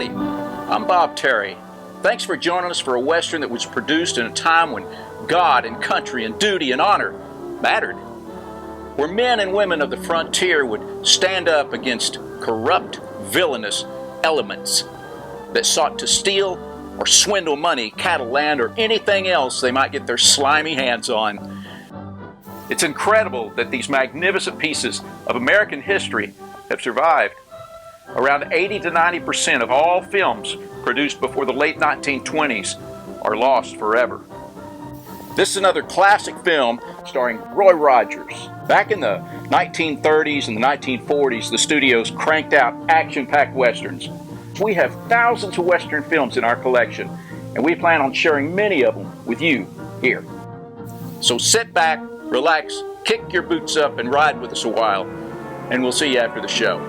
everybody. I'm Bob Terry. Thanks for joining us for a Western that was produced in a time when God and country and duty and honor mattered. Where men and women of the frontier would stand up against corrupt, villainous elements that sought to steal or swindle money, cattle, land, or anything else they might get their slimy hands on. It's incredible that these magnificent pieces of American history have survived. Around 80 to 90% of all films produced before the late 1920s are lost forever. This is another classic film starring Roy Rogers. Back in the 1930s and the 1940s, the studios cranked out action-packed westerns. We have thousands of western films in our collection, and we plan on sharing many of them with you here. So sit back, relax, kick your boots up, and ride with us a while, and we'll see you after the show.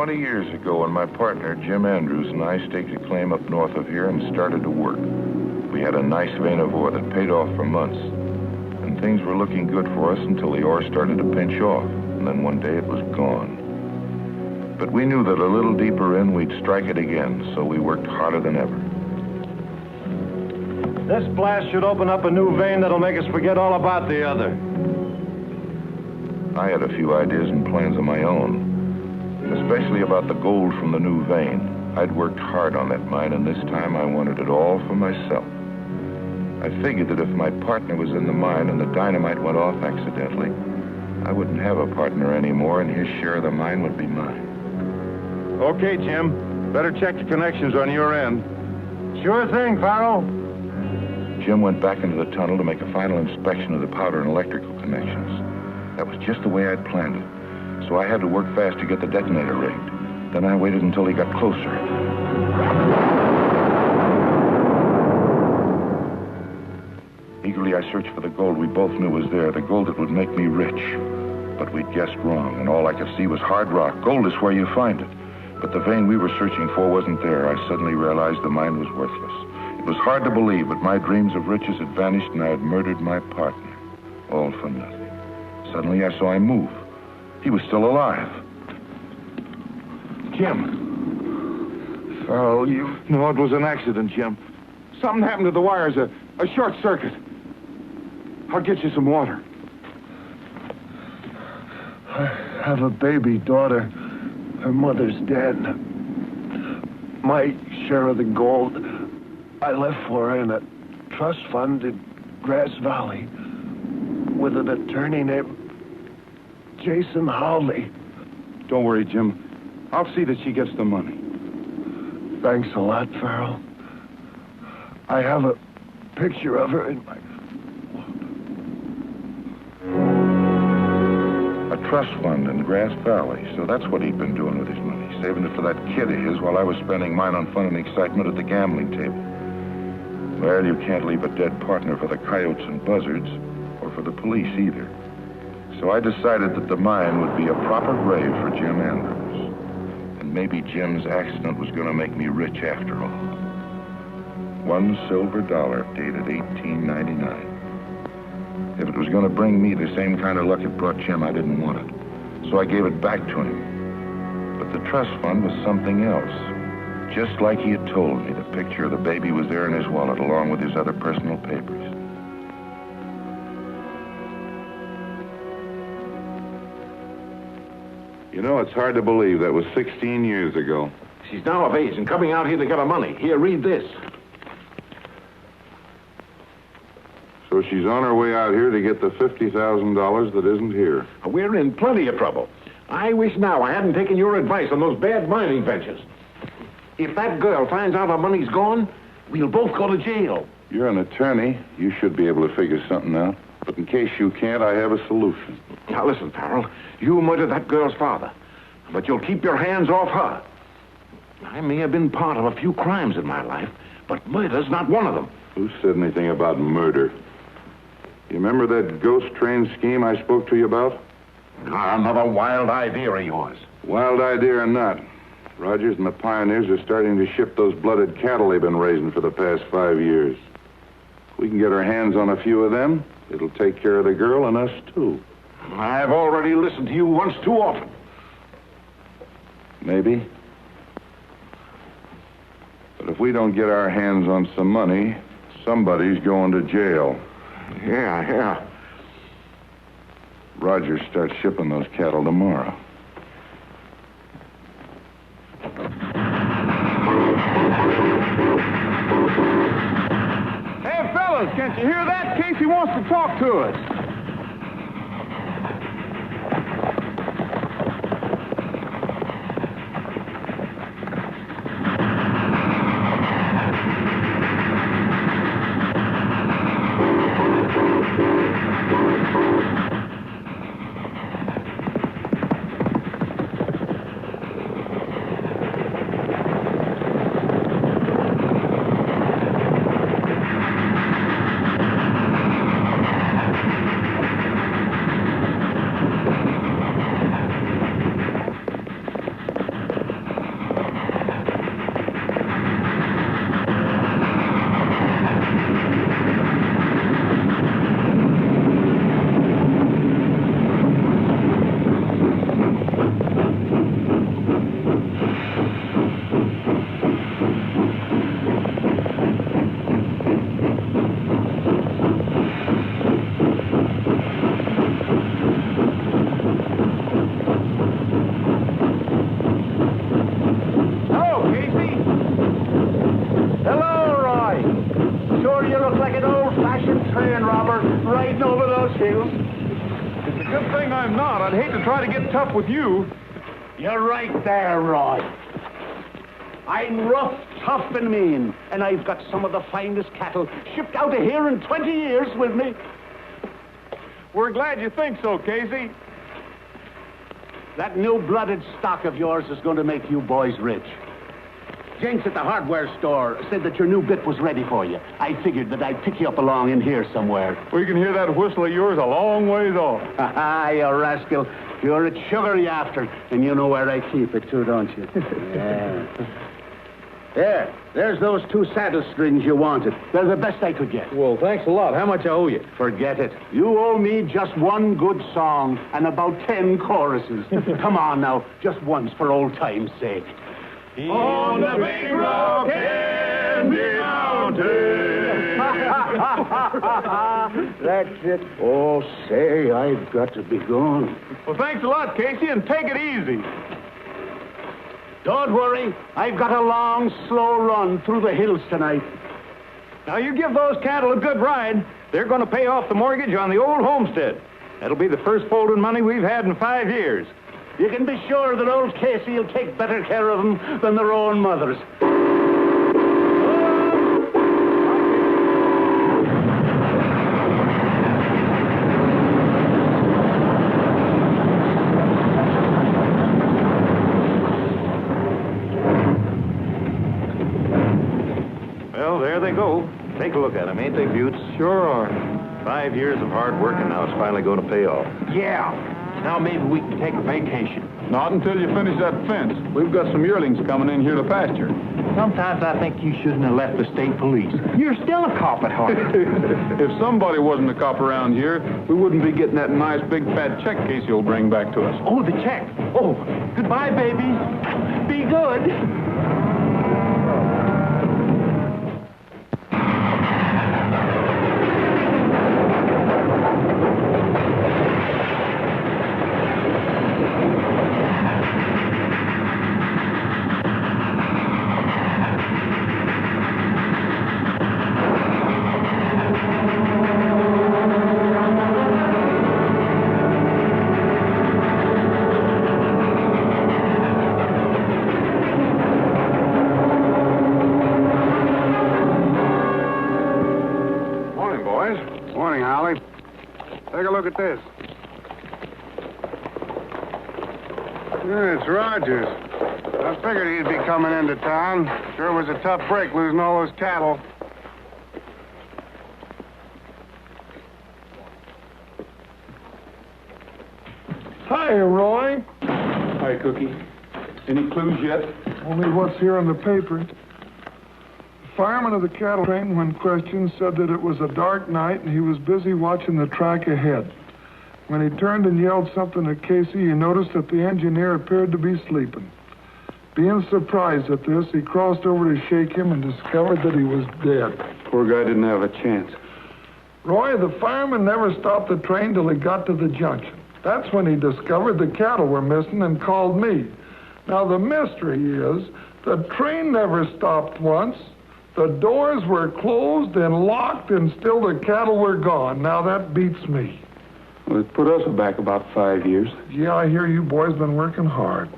Years ago, when my partner, Jim Andrews, and I staked a claim up north of here and started to work. We had a nice vein of ore that paid off for months, and things were looking good for us until the ore started to pinch off, and then one day it was gone. But we knew that a little deeper in, we'd strike it again, so we worked harder than ever. This blast should open up a new vein that'll make us forget all about the other. I had a few ideas and plans of my own. Especially about the gold from the new vein. I'd worked hard on that mine, and this time I wanted it all for myself. I figured that if my partner was in the mine and the dynamite went off accidentally, I wouldn't have a partner anymore, and his share of the mine would be mine. Okay, Jim. Better check the connections on your end. Sure thing, Farrell. Jim went back into the tunnel to make a final inspection of the powder and electrical connections. That was just the way I'd planned it. So I had to work fast to get the detonator rigged. Then I waited until he got closer. Eagerly, I searched for the gold we both knew was there, the gold that would make me rich. But we'd guessed wrong, and all I could see was hard rock. Gold is where you find it. But the vein we were searching for wasn't there. I suddenly realized the mine was worthless. It was hard to believe, but my dreams of riches had vanished, and I had murdered my partner. All for nothing. Suddenly, I saw him move. He was still alive. Jim. Farrell, you... No, it was an accident, Jim. Something happened to the wires, a short circuit. I'll get you some water. I have a baby daughter. Her mother's dead. My share of the gold I left for her in a trust fund in Grass Valley with an attorney named Jason Howley. Don't worry, Jim. I'll see that she gets the money. Thanks a lot, Farrell. I have a picture of her in my... A trust fund in Grass Valley. So that's what he'd been doing with his money, saving it for that kid of his while I was spending mine on fun and excitement at the gambling table. Well, you can't leave a dead partner for the coyotes and buzzards, or for the police either. So I decided that the mine would be a proper grave for Jim Andrews. And maybe Jim's accident was going to make me rich after all. $1 silver dated 1899. If it was going to bring me the same kind of luck it brought Jim, I didn't want it. So I gave it back to him. But the trust fund was something else. just like he had told me. The picture of the baby was there in his wallet, along with his other personal papers. You know, it's hard to believe that was 16 years ago. She's now of age and coming out here to get her money. Here, read this. So she's on her way out here to get the $50,000 that isn't here. We're in plenty of trouble. I wish now I hadn't taken your advice on those bad mining ventures. If that girl finds out our money's gone, we'll both go to jail. You're an attorney. You should be able to figure something out. But in case you can't, I have a solution. Now, listen, Farrell. You murdered that girl's father, but you'll keep your hands off her. I may have been part of a few crimes in my life, but murder's not one of them. Who said anything about murder? You remember that ghost train scheme I spoke to you about? Another wild idea of yours. Wild idea or not, Rogers and the pioneers are starting to ship those blooded cattle they've been raising for the past 5 years. If we can get our hands on a few of them, it'll take care of the girl and us, too. I've already listened to you once too often. Maybe. But if we don't get our hands on some money, somebody's going to jail. Yeah. Rogers starts shipping those cattle tomorrow. Hey, fellas, can't you hear that? Casey wants to talk to us. Tough with you. You're right there, Roy. I'm rough, tough, and mean, and I've got some of the finest cattle shipped out of here in 20 years with me. We're glad you think so, Casey. That new-blooded stock of yours is going to make you boys rich. Jenks at the hardware store said that your new bit was ready for you. I figured that I'd pick you up along in here somewhere. We can hear that whistle of yours a long ways off. Ha ha, you rascal. You're a sugar you after, and you know where I keep it, too, don't you? Yeah. There's those 2 saddle strings you wanted. They're the best I could get. Well, thanks a lot. How much I owe you? Forget it. You owe me just 1 good song and about 10 choruses. Come on now, just once for old time's sake. On the big rock candy mountain. That's it. Oh, say, I've got to be going. Well, thanks a lot, Casey, and take it easy. Don't worry. I've got a long, slow run through the hills tonight. Now, you give those cattle a good ride, they're going to pay off the mortgage on the old homestead. That'll be the first folding money we've had in 5 years. You can be sure that old Casey will take better care of them than their own mothers. Well, there they go. Take a look at them, ain't they, Buttes? Sure are. 5 years of hard work, and now it's finally going to pay off. Yeah. Now maybe we can take a vacation. Not until you finish that fence. We've got some yearlings coming in here to pasture. Sometimes I think you shouldn't have left the state police. You're still a cop at heart. If somebody wasn't a cop around here, we wouldn't be getting that nice big fat check Casey will bring back to us. Oh, the check. Oh, goodbye, baby. Be good. Morning, Howley. Take a look at this. Yeah, it's Rogers. I figured he'd be coming into town. Sure was a tough break losing all those cattle. Hi, Roy. Hi, Cookie. Any clues yet? Only what's here in the paper. The fireman of the cattle train, when questioned, said that it was a dark night and he was busy watching the track ahead. When he turned and yelled something at Casey, he noticed that the engineer appeared to be sleeping. Being surprised at this, he crossed over to shake him and discovered that he was dead. Poor guy didn't have a chance. Roy, the fireman never stopped the train till he got to the junction. That's when he discovered the cattle were missing and called me. Now, the mystery is the train never stopped once. The doors were closed and locked, and still the cattle were gone. Now, that beats me. Well, it put us back about 5 years. Yeah, I hear you boys been working hard.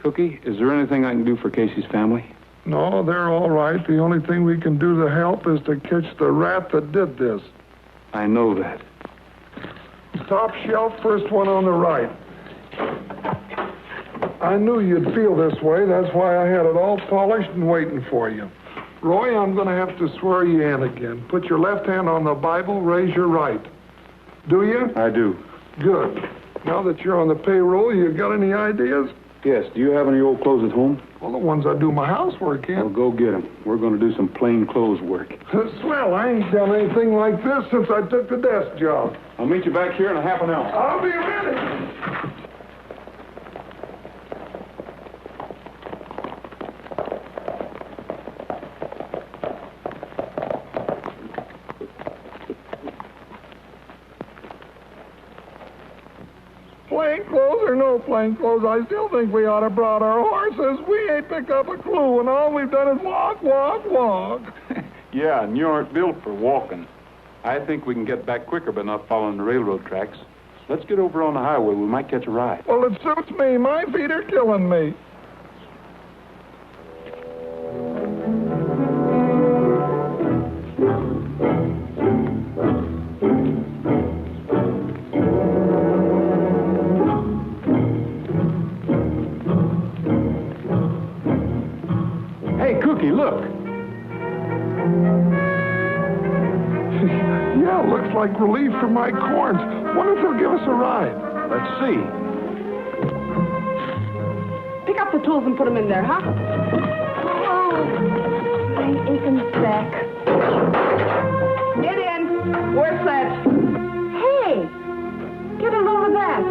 Cookie, is there anything I can do for Casey's family? No, they're all right. The only thing we can do to help is to catch the rat that did this. I know that. Top shelf, first one on the right. I knew you'd feel this way. That's why I had it all polished and waiting for you. Roy, I'm going to have to swear you in again. Put your left hand on the Bible, raise your right. Do you? I do. Good. Now that you're on the payroll, you got any ideas? Yes, do you have any old clothes at home? Well, the ones I do my housework in. Well, go get them. We're going to do some plain clothes work. Swell, I ain't done anything like this since I took the desk job. I'll meet you back here in a half an hour. I'll be ready. Plain clothes or no plain clothes, I still think we ought to brought our horses. We ain't picked up a clue, and all we've done is walk, walk, walk. Yeah, and you aren't built for walking. I think we can get back quicker by not following the railroad tracks. Let's get over on the highway. We might catch a ride. Well, it suits me. My feet are killing me. Hey, Cookie, look. Yeah, looks like relief from my corns. Wonder if they'll give us a ride. Let's see. Pick up the tools and put them in there, huh? Oh, my aching back. Get in. We're set. Hey, get a load of that.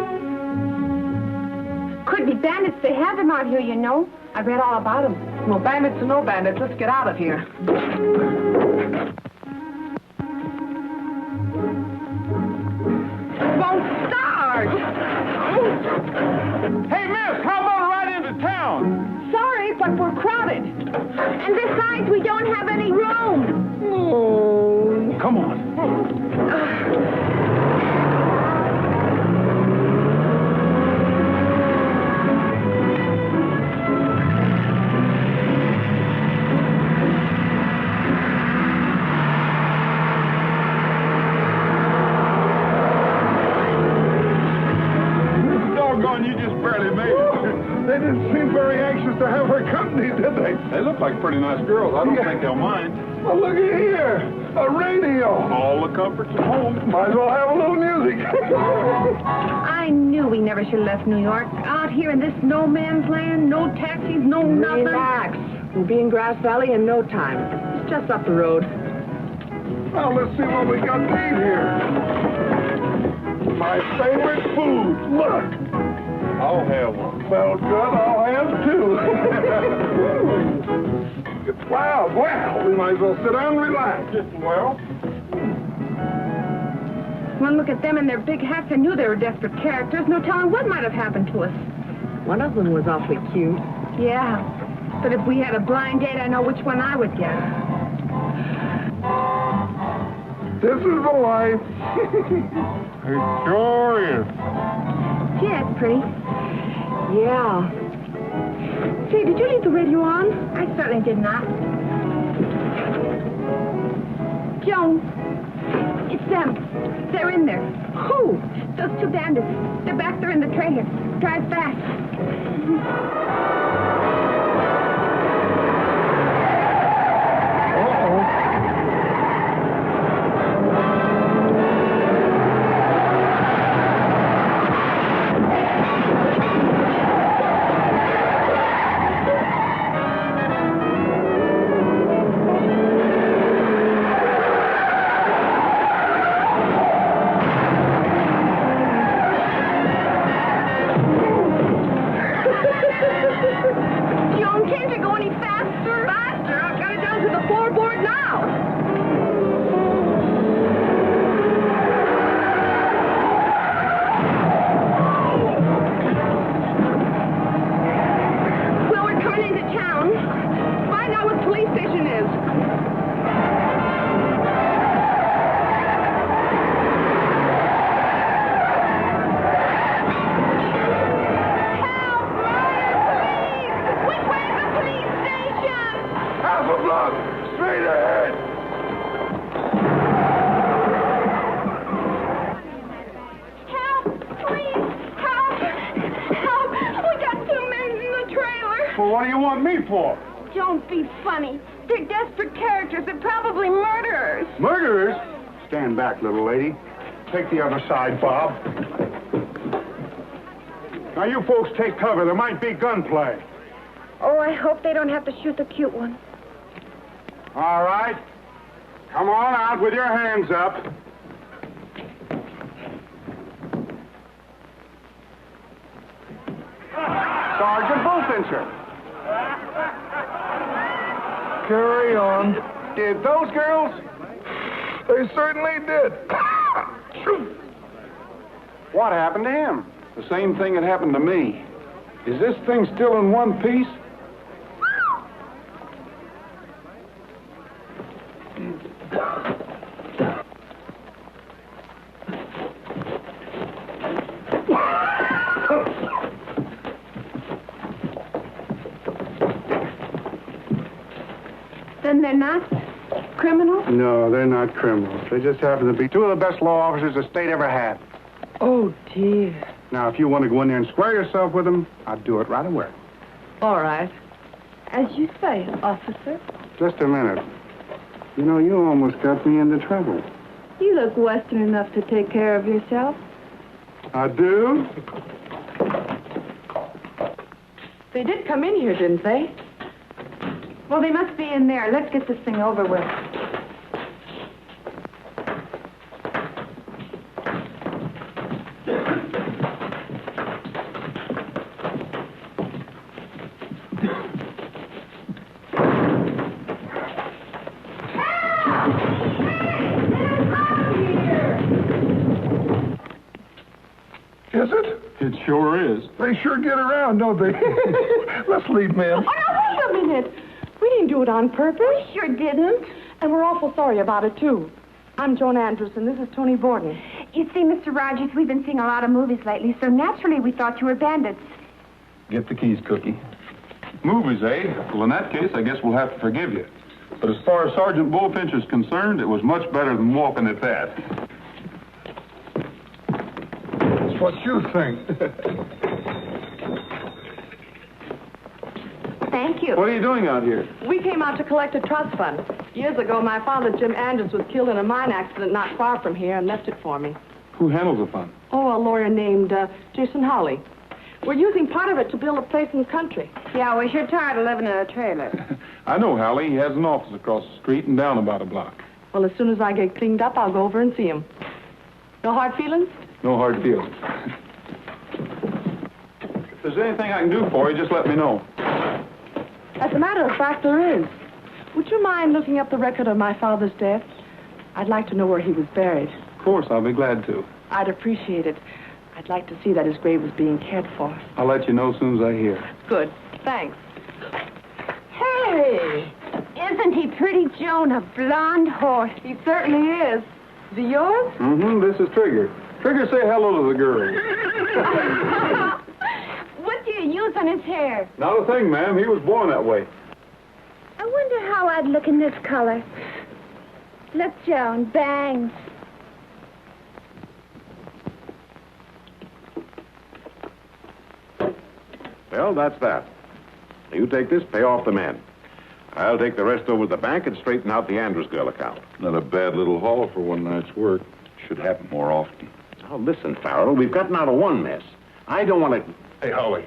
Could be bandits. They have them out here, you know. I read all about them. Well, bandits or no bandits, let's get out of here. Hey, miss, how about a ride into town? Sorry, but we're crowded. And besides, we don't have any room. Oh. Come on. You just barely made it. They didn't seem very anxious to have her company, did they? They look like pretty nice girls. I don't think they'll mind. Well, look at here. A radio. All the comforts at home. Might as well have a little music. I knew we never should have left New York. Out here in this no man's land, no taxis, no nothing. Relax. We'll be in Grass Valley in no time. It's just up the road. Well, let's see what we got made here. My favorite food. Look. I'll have one. Well, good. I'll have two. Well, we might as well sit down and relax. Well, One look at them in their big hats, I knew they were desperate characters. No telling what might have happened to us. One of them was awfully cute. Yeah, but if we had a blind date, I know which one I would get. This is the life. it sure is. Gee, that's pretty. Yeah. Say, did you leave the radio on? I certainly did not. Joan, it's them. They're in there. Who? Those two bandits. They're back there in the trailer. Drive fast. Joan, can't you go any faster? Faster? I've got it down to the floorboard now. Well, we're coming into town. Find out what the police station is. Half a block, straight ahead. Help! Please! Help! Help! We got two men in the trailer. Well, what do you want me for? Don't be funny. They're desperate characters. They're probably murderers. Murderers? Stand back, little lady. Take the other side, Bob. Now, you folks take cover. There might be gunplay. Oh, I hope they don't have to shoot the cute one. All right. Come on out with your hands up. Sergeant Bullfincher. Carry on. Did those girls? They certainly did. What happened to him? The same thing that happened to me. Is this thing still in one piece? Then they're not criminals? No, they're not criminals. They just happen to be two of the best law officers the state ever had. Oh, dear. Now, if you want to go in there and square yourself with them, I'd do it right away. All right. As you say, officer. Just a minute. You know, you almost got me into trouble. You look Western enough to take care of yourself. I do? They did come in here, didn't they? Well, they must be in there. Let's get this thing over with. Is it? It sure is. They sure get around, don't they? Let's leave, ma'am. Oh, now, wait a minute. We didn't do it on purpose. We sure didn't. And we're awful sorry about it, too. I'm Joan Anderson. This is Toni Borden. You see, Mr. Rogers, we've been seeing a lot of movies lately, so naturally we thought you were bandits. Get the keys, Cookie. Movies, eh? Well, in that case, I guess we'll have to forgive you. But as far as Sergeant Bullfincher's concerned, it was much better than walking at that. That's what you think. Thank you. What are you doing out here? We came out to collect a trust fund. Years ago, my father, Jim Andrews, was killed in a mine accident not far from here and left it for me. Who handles the fund? Oh, a lawyer named Jason Howley. We're using part of it to build a place in the country. Yeah, we're sure tired of living in a trailer. I know Howley. He has an office across the street and down about a block. Well, as soon as I get cleaned up, I'll go over and see him. No hard feelings? No hard feelings. If there's anything I can do for you, just let me know. As a matter of fact, there is. would you mind looking up the record of my father's death? I'd like to know where he was buried. Of course, I'll be glad to. I'd appreciate it. I'd like to see that his grave was being cared for. I'll let you know as soon as I hear. Good. Thanks. Hey! Isn't he pretty, Joan? A blonde horse. He certainly is. Is he yours? Mm-hmm. This is Trigger. Trigger, say hello to the girl. What do you use on his hair? Not a thing, ma'am. He was born that way. I wonder how I'd look in this color. Look, Joan, bangs. Well, that's that. You take this, pay off the man. I'll take the rest over to the bank and straighten out the Andrews girl account. Not a bad little haul for one night's work. Should happen more often. Now, listen, Farrell, we've gotten out of one mess. I don't want to... Hey, Howley.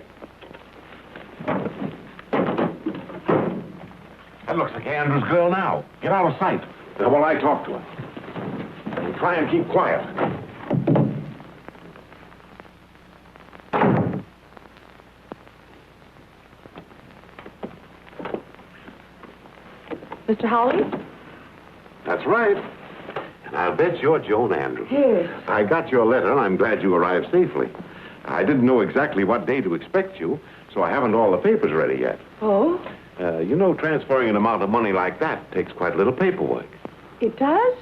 That looks like Andrews girl now. Get out of sight. While I talk to her. And try and keep quiet. Mr. Howley? That's right. And I'll bet you're Joan Andrews. Yes. I got your letter, and I'm glad you arrived safely. I didn't know exactly what day to expect you, so I haven't all the papers ready yet. Oh? You know, transferring an amount of money like that takes quite a little paperwork. It does?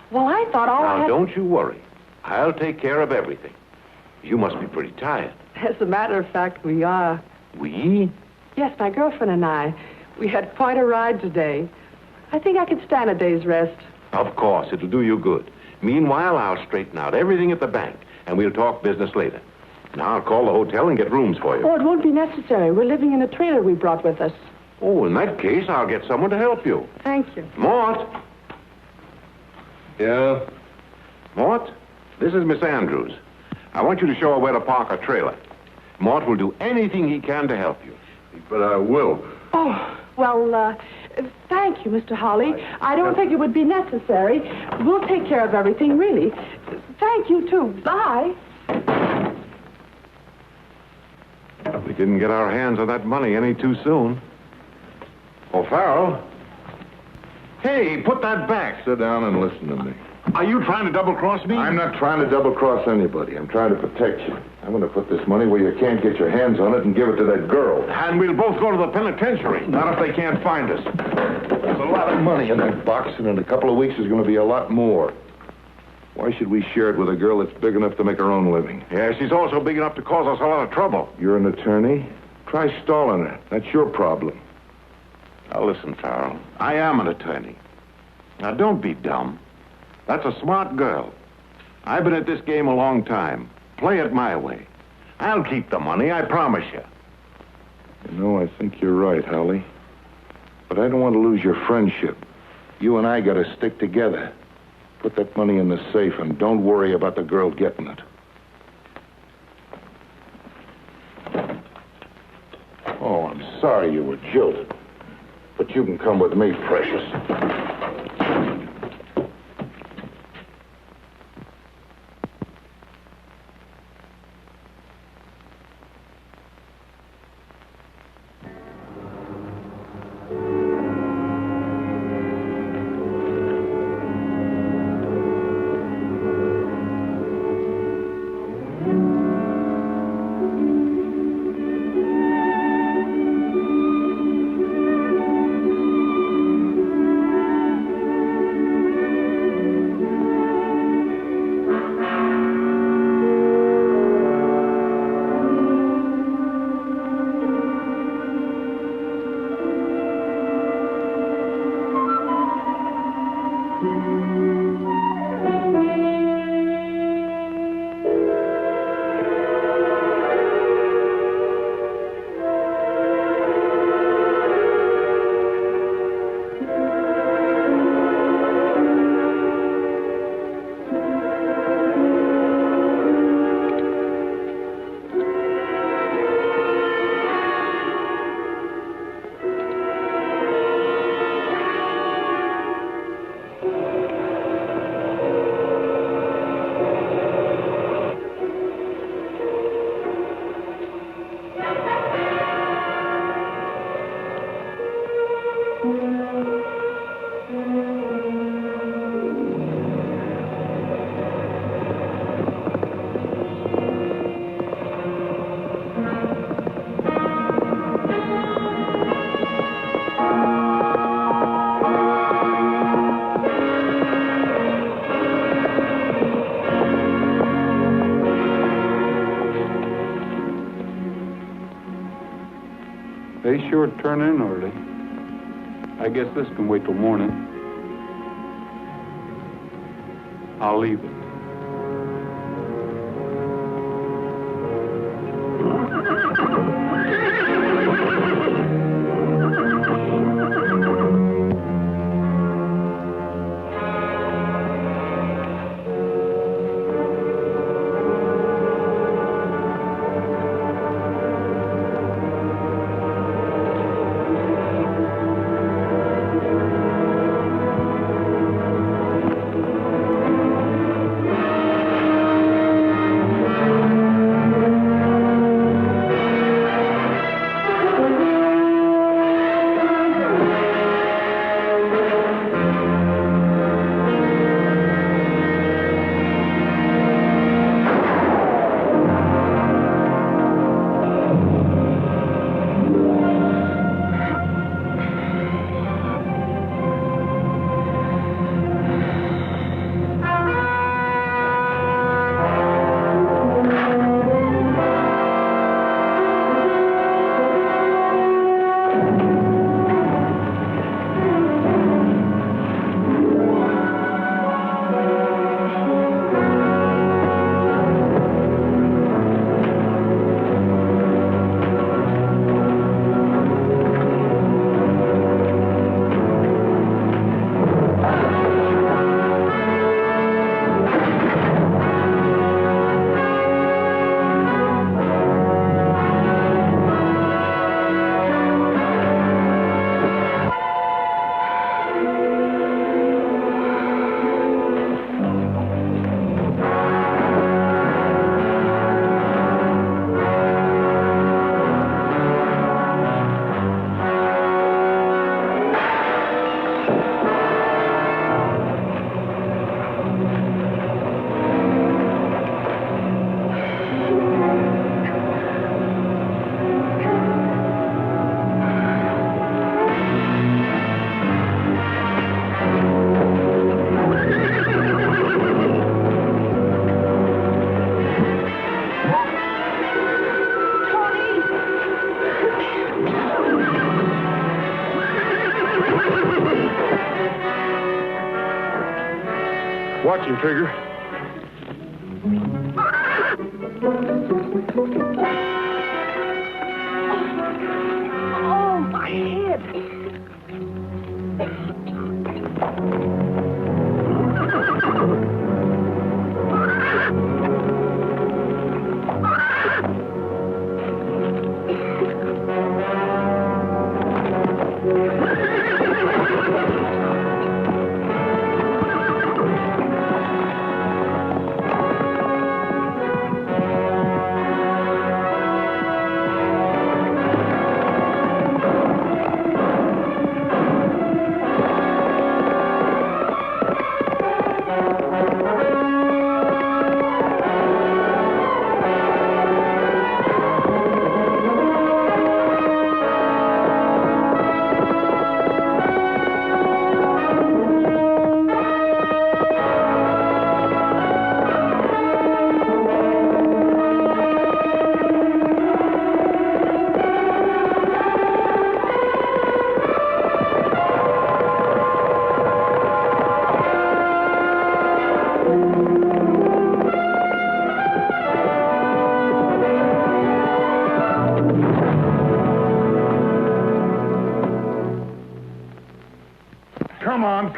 Well, I thought all I Now, had... don't you worry. I'll take care of everything. You must be pretty tired. As a matter of fact, we are. We? Yes, my girlfriend and I. We had quite a ride today. I think I could stand a day's rest. Of course, it'll do you good. Meanwhile, I'll straighten out everything at the bank, and we'll talk business later. Now, I'll call the hotel and get rooms for you. Oh, it won't be necessary. We're living in a trailer we brought with us. Oh, in that case, I'll get someone to help you. Thank you. Mort! Yeah? Mort, this is Miss Andrews. I want you to show her where to park her trailer. Mort will do anything he can to help you. But I will. Oh, well, thank you, Mr. Howley. I don't think it would be necessary. We'll take care of everything, really. Thank you, too. Bye. We didn't get our hands on that money any too soon. Oh, Farrell. Hey, put that back. Sit down and listen to me. Are you trying to double-cross me? I'm not trying to double-cross anybody. I'm trying to protect you. I'm going to put this money where you can't get your hands on it and give it to that girl. And we'll both go to the penitentiary. Not if they can't find us. There's a lot of money in that box, and in a couple of weeks there's going to be a lot more. Why should we share it with a girl that's big enough to make her own living? Yeah, she's also big enough to cause us a lot of trouble. You're an attorney. Try stalling her. That's your problem. Now, listen, Farrell. I am an attorney. Now, don't be dumb. That's a smart girl. I've been at this game a long time. Play it my way. I'll keep the money, I promise you. You know, I think you're right, Howley. But I don't want to lose your friendship. You and I got to stick together. Put that money in the safe and don't worry about the girl getting it. Oh, I'm sorry you were jilted. But you can come with me, precious. They sure turn in early. I guess this can wait till morning. I'll leave it. Watch him, Trigger. Oh, my head.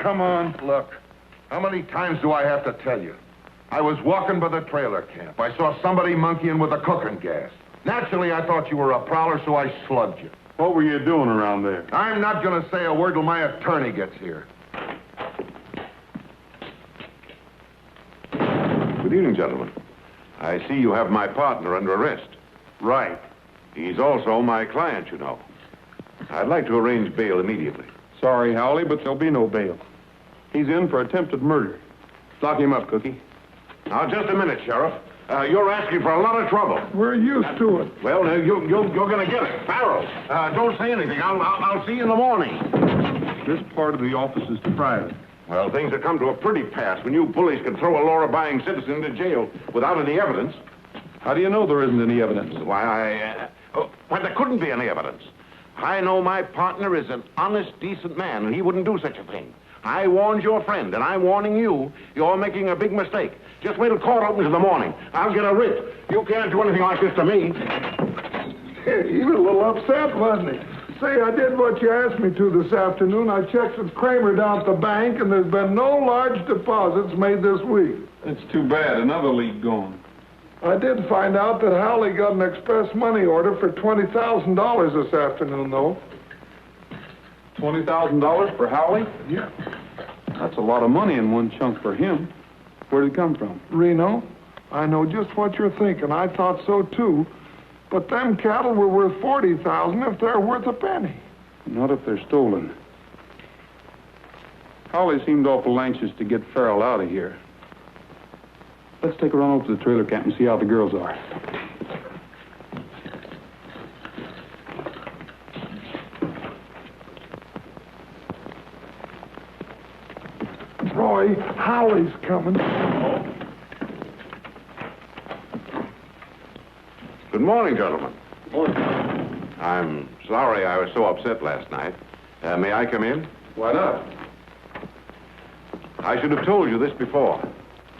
Come on. Look, how many times do I have to tell you? I was walking by the trailer camp. I saw somebody monkeying with the cooking gas. Naturally, I thought you were a prowler, so I slugged you. What were you doing around there? I'm not going to say a word till my attorney gets here. Good evening, gentlemen. I see you have my partner under arrest. Right. He's also my client, you know. I'd like to arrange bail immediately. Sorry, Howley, but there'll be no bail. He's in for attempted murder. Lock him up, Cookie. Now, just a minute, Sheriff. You're asking for a lot of trouble. We're used to it. Well, you're going to get it. Farrell, don't say anything. I'll see you in the morning. This part of the office is private. Well, things have come to a pretty pass when you bullies can throw a law-abiding citizen into jail without any evidence. How do you know there isn't any evidence? Why, there couldn't be any evidence. I know my partner is an honest, decent man, and he wouldn't do such a thing. I warned your friend, and I'm warning you. You're making a big mistake. Just wait till court opens in the morning. I'll get a writ. You can't do anything like this to me. He was a little upset, wasn't he? Say, I did what you asked me to this afternoon. I checked with Kramer down at the bank, and there's been no large deposits made this week. That's too bad. Another lead gone. I did find out that Howley got an express money order for $20,000 this afternoon, though. $20,000 for Howley? Yeah. That's a lot of money in one chunk for him. Where'd it come from? Reno, I know just what you're thinking. I thought so, too. But them cattle were worth $40,000 if they're worth a penny. Not if they're stolen. Howley seemed awful anxious to get Farrell out of here. Let's take a run over to the trailer camp and see how the girls are. Roy, Howley's coming. Good morning, gentlemen. Morning. I'm sorry I was so upset last night. May I come in? Why not? I should have told you this before.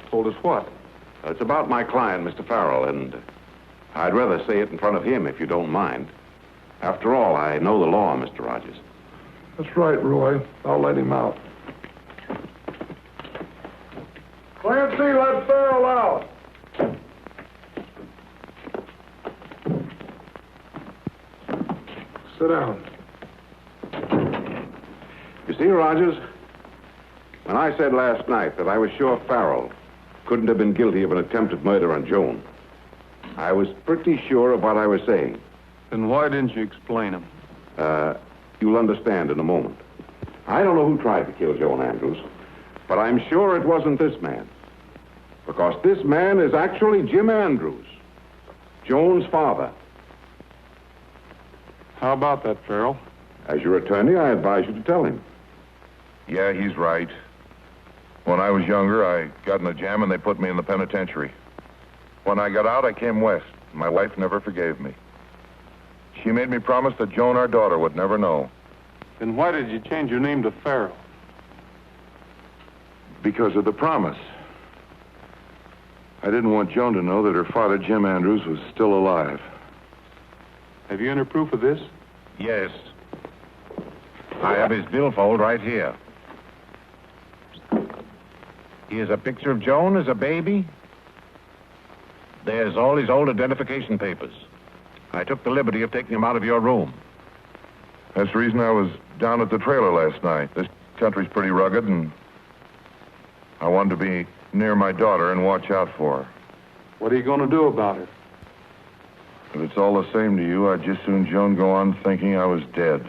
Told us what? It's about my client, Mr. Farrell, and I'd rather say it in front of him if you don't mind. After all, I know the law, Mr. Rogers. That's right, Roy. I'll let him out. Clancy, let Farrell out. Sit down. You see, Rogers, when I said last night that I was sure Farrell couldn't have been guilty of an attempted murder on Joan, I was pretty sure of what I was saying. Then why didn't you explain him? You'll understand in a moment. I don't know who tried to kill Joan Andrews, but I'm sure it wasn't this man. Because this man is actually Jim Andrews, Joan's father. How about that, Farrell? As your attorney, I advise you to tell him. Yeah, he's right. When I was younger, I got in a jam and they put me in the penitentiary. When I got out, I came west. My wife never forgave me. She made me promise that Joan, our daughter, would never know. Then why did you change your name to Farrell? Because of the promise. I didn't want Joan to know that her father, Jim Andrews, was still alive. Have you any proof of this? Yes. I have his billfold right here. Here's a picture of Joan as a baby. There's all his old identification papers. I took the liberty of taking them out of your room. That's the reason I was down at the trailer last night. This country's pretty rugged, and I wanted to be near my daughter and watch out for her. What are you going to do about it? If it's all the same to you, I'd just soon Joan go on thinking I was dead.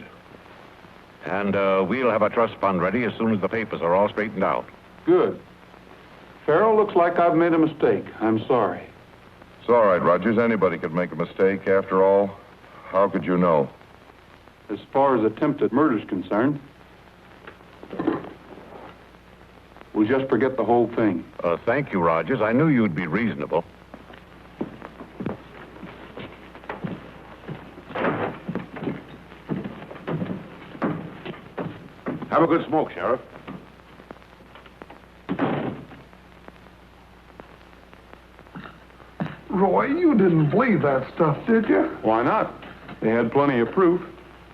And we'll have a trust fund ready as soon as the papers are all straightened out. Good. Farrell, looks like I've made a mistake. I'm sorry. It's all right, Rogers. Anybody could make a mistake. After all, how could you know? As far as attempted murder's concerned, we'll just forget the whole thing. Thank you, Rogers. I knew you'd be reasonable. Have a good smoke, Sheriff. Roy, you didn't believe that stuff, did you? Why not? They had plenty of proof.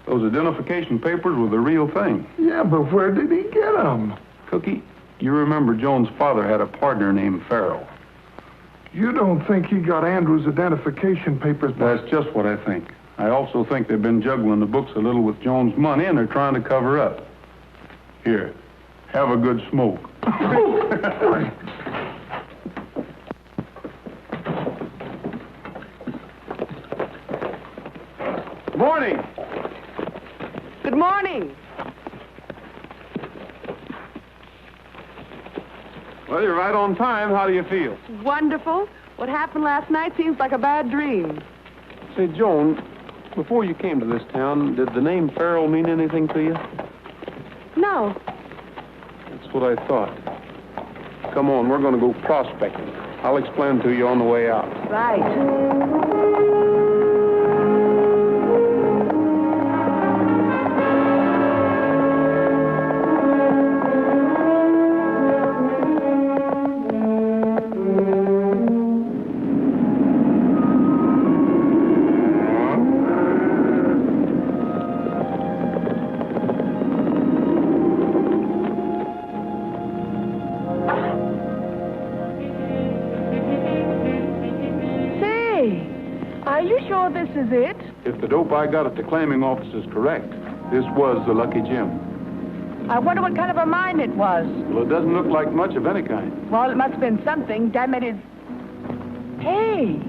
Those identification papers were the real thing. Yeah, but where did he get them? Cookie, you remember Joan's father had a partner named Farrell. You don't think he got Andrews' identification papers by... That's just what I think. I also think they've been juggling the books a little with Joan's money, and they're trying to cover up. Here, have a good smoke. Morning. Good morning. Well, you're right on time. How do you feel? Wonderful. What happened last night seems like a bad dream. Say, Joan, before you came to this town, did the name Farrell mean anything to you? No. That's what I thought. Come on, we're going to go prospecting. I'll explain to you on the way out. Right. sure this is it? If the dope I got at the claiming office is correct, this was the Lucky Gem. I wonder what kind of a mine it was. Well, it doesn't look like much of any kind. Well, it must have been something. Damn it, Hey!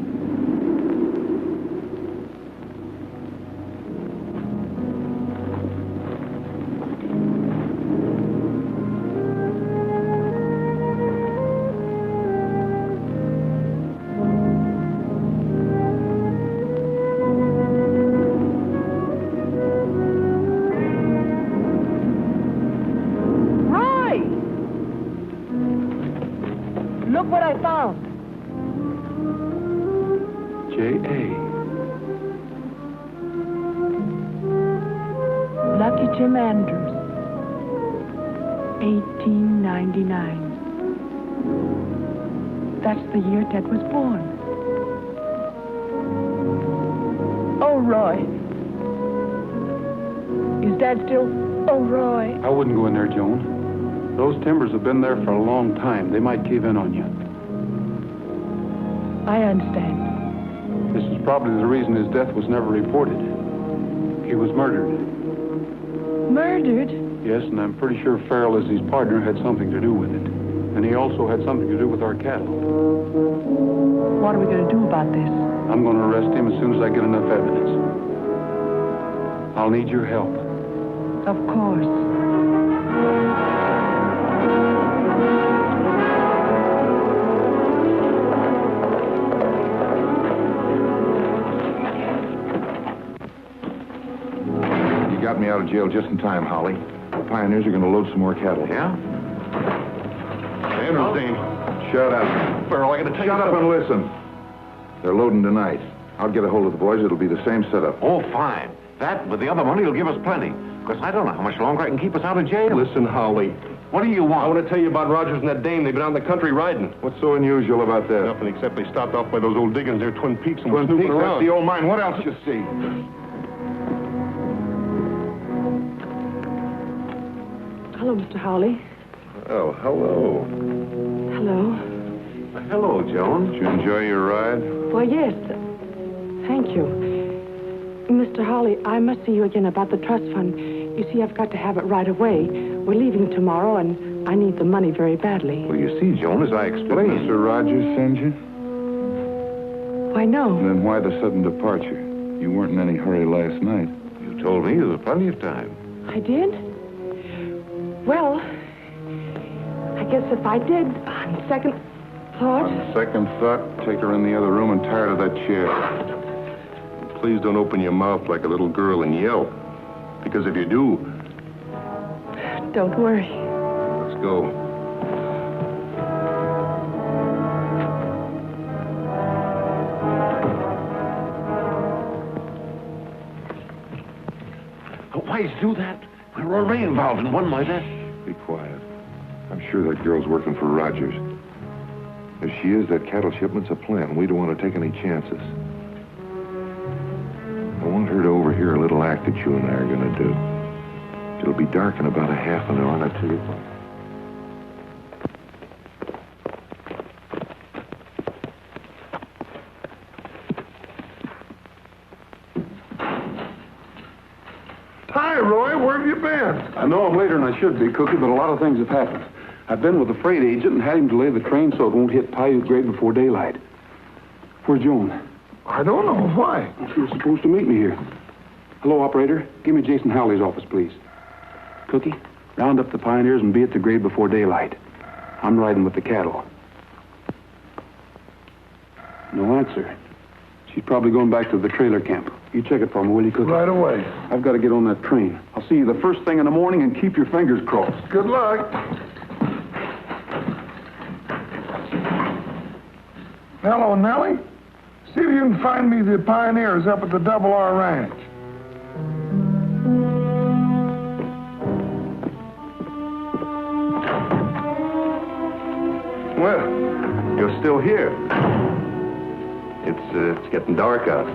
Look what I found. J.A. Lucky Jim Andrews. 1899. That's the year Ted was born. Oh, Roy. Is Dad still... Oh, Roy. I wouldn't go in there, Joan. Those timbers have been there for a long time. They might cave in on you. I understand. This is probably the reason his death was never reported. He was murdered. Murdered? Yes, and I'm pretty sure Farrell, as his partner, had something to do with it. And he also had something to do with our cattle. What are we going to do about this? I'm going to arrest him as soon as I get enough evidence. I'll need your help. Of course. Got me out of jail just in time, Howley. The pioneers are going to load some more cattle. Yeah? Andrews, Dane. Shut up. Farrell, I gotta tell you. Shut up and listen. They're loading tonight. I'll get a hold of the boys. It'll be the same setup. Oh, fine. That, with the other money, will give us plenty. Because I don't know how much longer I can keep us out of jail. Listen, Howley. What do you want? I want to tell you about Rogers and that dame. They've been out in the country riding. What's so unusual about that? Nothing except they stopped off by those old diggings near Twin Peaks and Twin were snooping Peaks, around. that's the old mine. What else you see? Hello, Mr. Howley. Oh, hello. Hello. Hello, Joan. Did you enjoy your ride? Well, yes. Thank you. Mr. Howley, I must see you again about the trust fund. You see, I've got to have it right away. We're leaving tomorrow, and I need the money very badly. Well, you see, Joan, as I Did explained... Mr. Rogers send you? Why, no. And then why the sudden departure? You weren't in any hurry last night. You told me there was plenty of time. I did? Well, I guess if I did, on second thought... On second thought, take her in the other room and tie her to that chair. Please don't open your mouth like a little girl and yell. Because if you do... Don't worry. Let's go. Why'd you do that? We're already involved in one like that. Be quiet. I'm sure that girl's working for Rogers. If she is, that cattle shipment's a plan. We don't want to take any chances. I want her to overhear a little act that you and I are going to do. It'll be dark in about a half an hour, and I'll tell you what. Hi, Roy. Where have you been? I know I'm later than I should be, Cookie, but a lot of things have happened. I've been with the freight agent and had him delay the train so it won't hit Paiute Grade before daylight. Where's Joan? I don't know. Why? She was supposed to meet me here. Hello, operator. Give me Jason Howley's office, please. Cookie, round up the pioneers and be at the grade before daylight. I'm riding with the cattle. No answer. She's probably going back to the trailer camp. You check it for me, will you, Cookie? Right away. I've got to get on that train. I'll see you the first thing in the morning and keep your fingers crossed. Good luck. Hello, Nellie. See if you can find me the pioneers up at the Double R Ranch. Well, you're still here. It's getting dark out.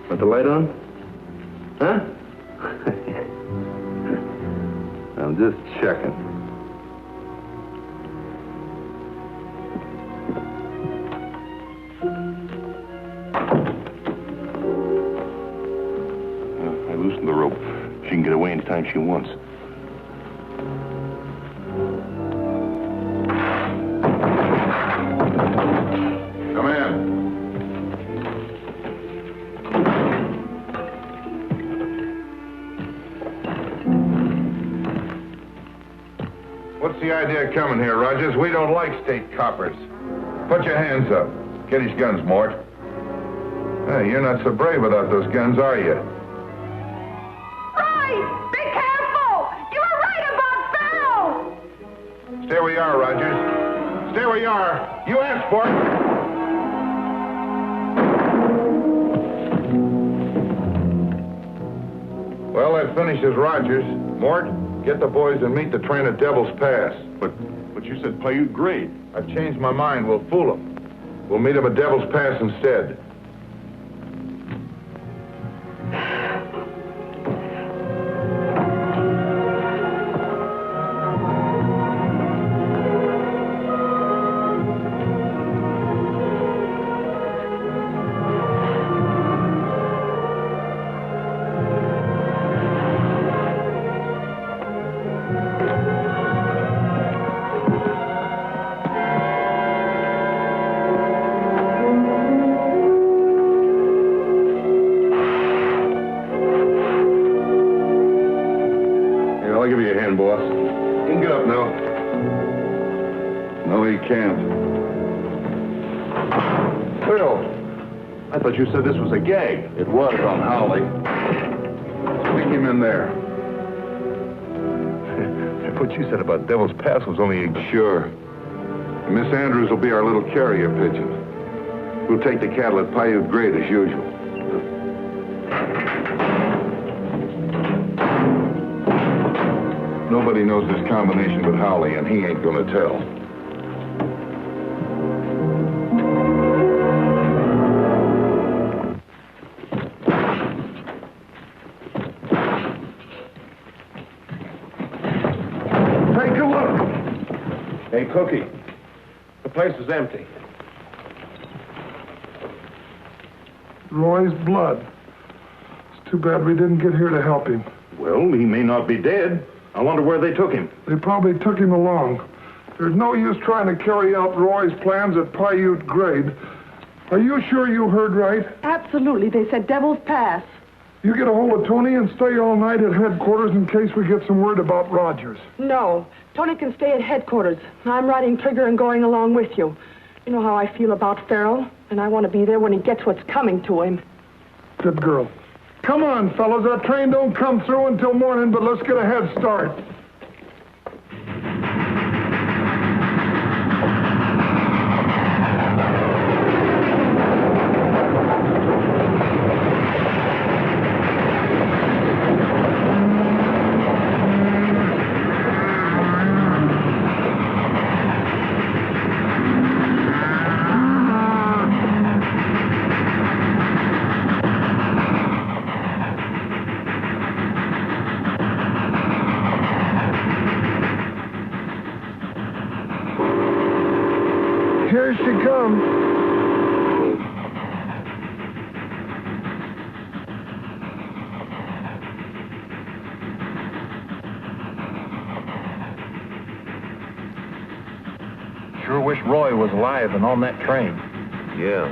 Want the light on? Huh? I'm just checking. she can get away anytime she wants. Come in. What's the idea of coming here, Rogers? We don't like state coppers. Put your hands up. Get his guns, Mort. Hey, you're not so brave without those guns, are you? Right! Be careful! You were right about Farrell! Stay where you are, Rogers. Stay where you are. You asked for it. Well, that finishes Rogers. Mort, get the boys and meet the train at Devil's Pass. But you said Paiute grade. I've changed my mind. We'll fool them. We'll meet them at Devil's Pass instead. I'll give you a hand, boss. You can get up now. No, he can't. Phil, I thought you said this was a gag. It was on Howley. Stick him in there. What you said about Devil's Pass was only a... Sure. Miss Andrews will be our little carrier pigeon. We'll take the cattle at Paiute grade as usual. Nobody knows this combination but Howley, and he ain't gonna tell. Take a look. Hey, Cookie, the place is empty. Roy's blood. It's too bad we didn't get here to help him. Well, he may not be dead. I wonder where they took him. They probably took him along. There's no use trying to carry out Roy's plans at Paiute grade. Are you sure you heard right? Absolutely. They said Devil's Pass. You get a hold of Toni and stay all night at headquarters in case we get some word about Rogers. No. Toni can stay at headquarters. I'm riding trigger and going along with you. You know how I feel about Farrell, and I want to be there when he gets what's coming to him. Good girl. Come on, fellas. That train don't come through until morning, but let's get a head start. Here she comes. Sure wish Roy was alive and on that train. Yeah.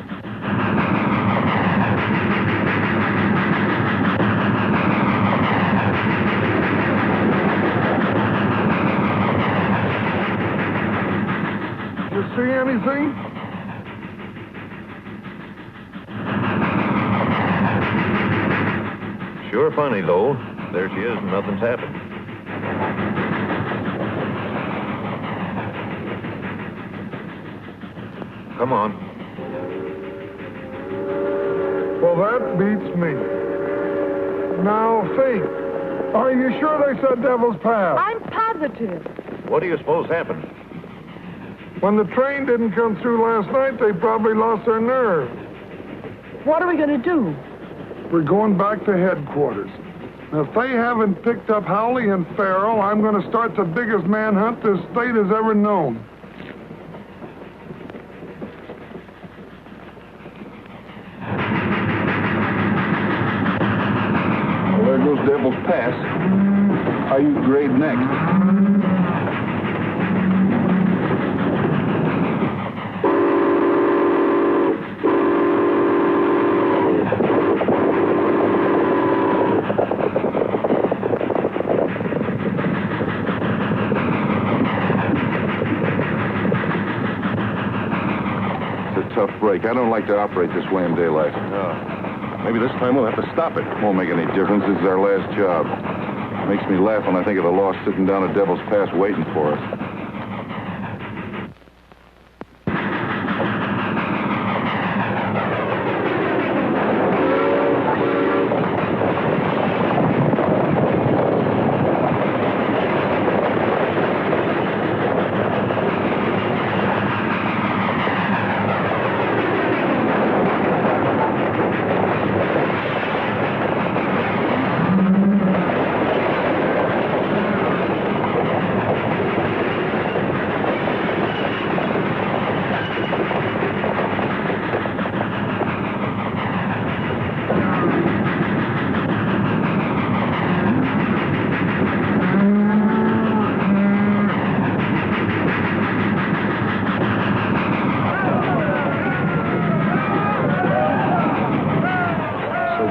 You see anything? Sure funny, though. There she is, and nothing's happened. Come on. Well, that beats me. Now, think. Are you sure they said Devil's Pass? I'm positive. What do you suppose happened? When the train didn't come through last night, they probably lost their nerve. What are we going to do? We're going back to headquarters. Now, if they haven't picked up Howley and Farrell, I'm going to start the biggest manhunt this state has ever known. Well, goes Devil's Pass. How you grade next? Tough break. I don't like to operate this way in daylight. Maybe this time we'll have to stop it. Won't make any difference. This is our last job. Makes me laugh when I think of the lost sitting down at Devil's Pass waiting for us.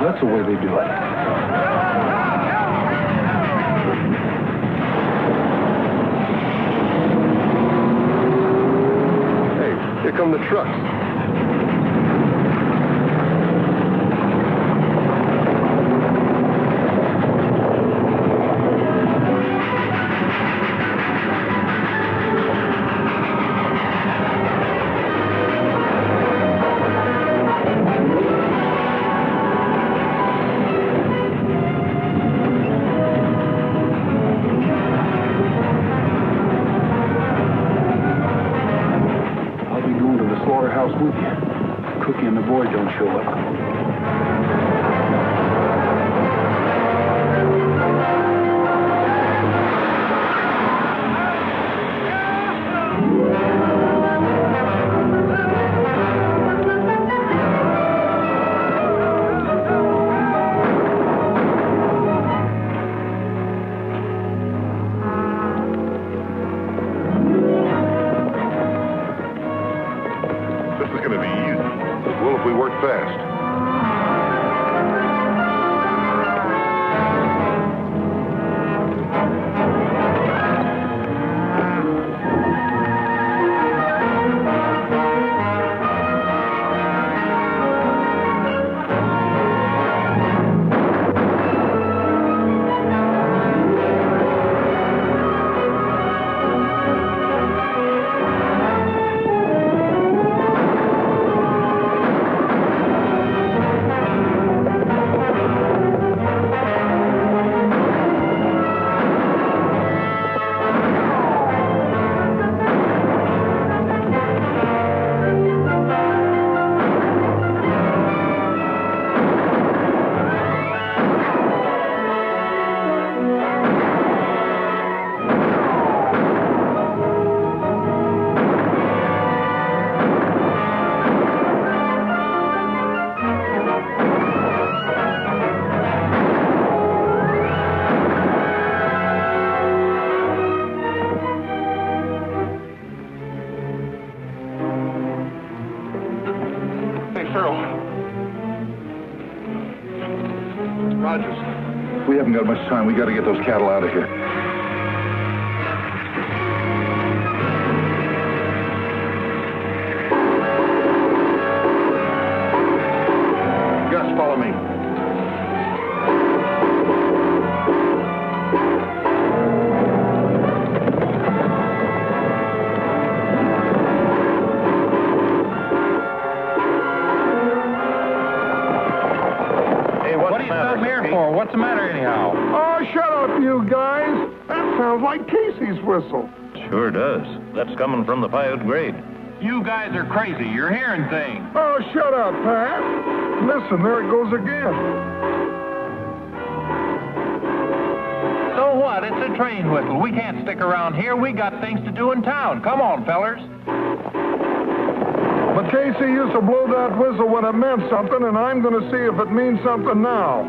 That's the way they do it. Hey, here come the trucks. With you. Cookie and the boy don't show up. Fast. We haven't got much time. We got to get those cattle out of here. Gus, follow me. What's the matter, anyhow? Oh, shut up, you guys. That sounds like Casey's whistle. Sure does. That's coming from the Piute grade. You guys are crazy. You're hearing things. Oh, shut up, Pat. Listen, there it goes again. So what? It's a train whistle. We can't stick around here. We got things to do in town. Come on, fellers. But Casey used to blow that whistle when it meant something, and I'm going to see if it means something now.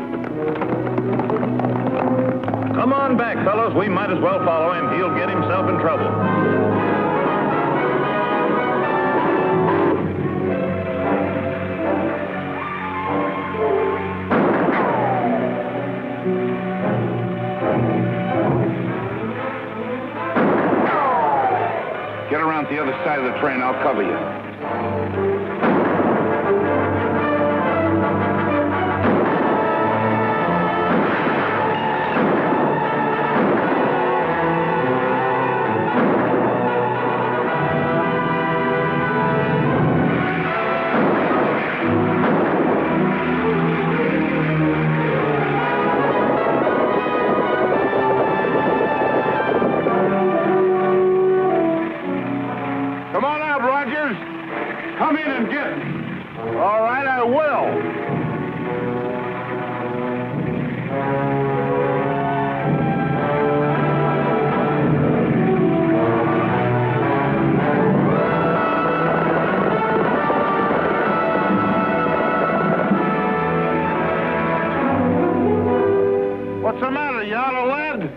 Come on back, fellows. We might as well follow him. He'll get himself in trouble. Get around to the other side of the train. I'll cover you. Come in and get it. All right, I will. What's the matter, you out of lead?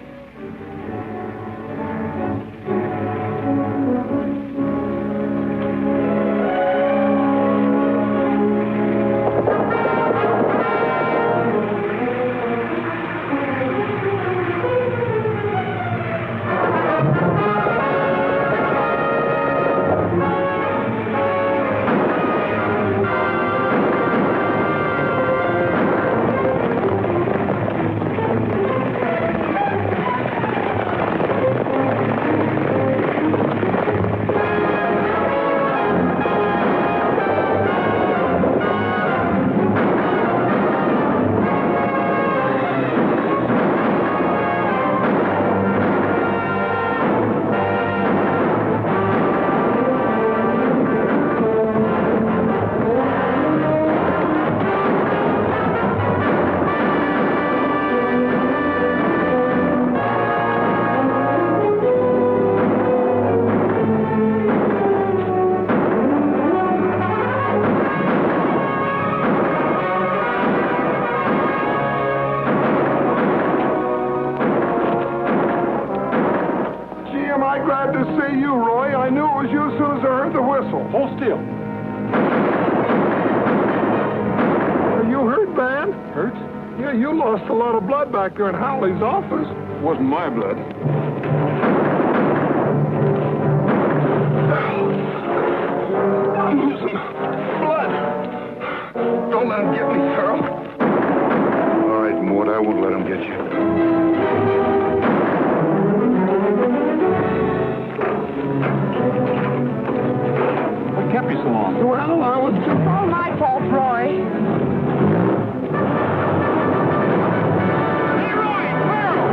Hold still. Are you hurt, Bane? Hurt? Yeah, you lost a lot of blood back there in Howley's office. It wasn't my blood. I'm losing blood. Don't let him get me, Farrell. All right, Mort, I won't let him get you. Kept me so long. Well, I was just... It's all my fault, Roy. Hey, Roy, Farrell!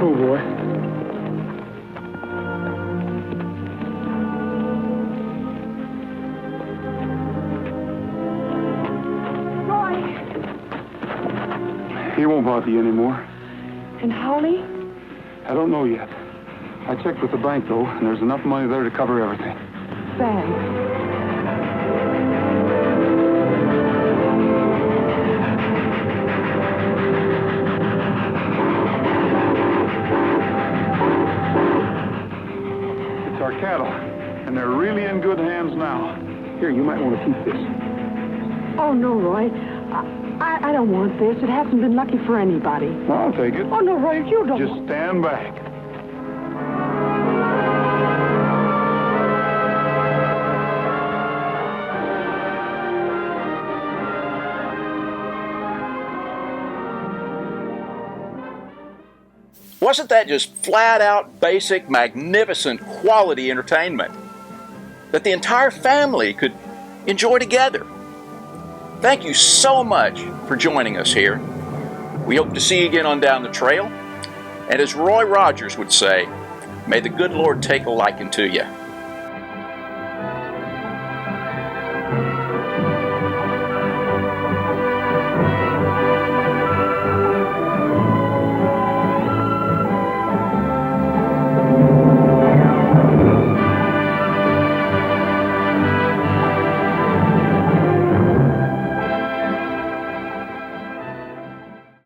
Oh, boy. He won't bother you anymore. And Howley? I don't know yet. I checked with the bank, though, and there's enough money there to cover everything. Thanks. It's our cattle, and they're really in good hands now. Here, you might want to keep this. Oh, no, Roy. I don't want this. It hasn't been lucky for anybody. Well, I'll take it. Oh, no, Roy, you don't. Just stand back. Wasn't that just flat out, basic, magnificent, quality entertainment that the entire family could enjoy together? Thank you so much for joining us here. We hope to see you again on Down the Trail. And as Roy Rogers would say, may the good Lord take a liking to you.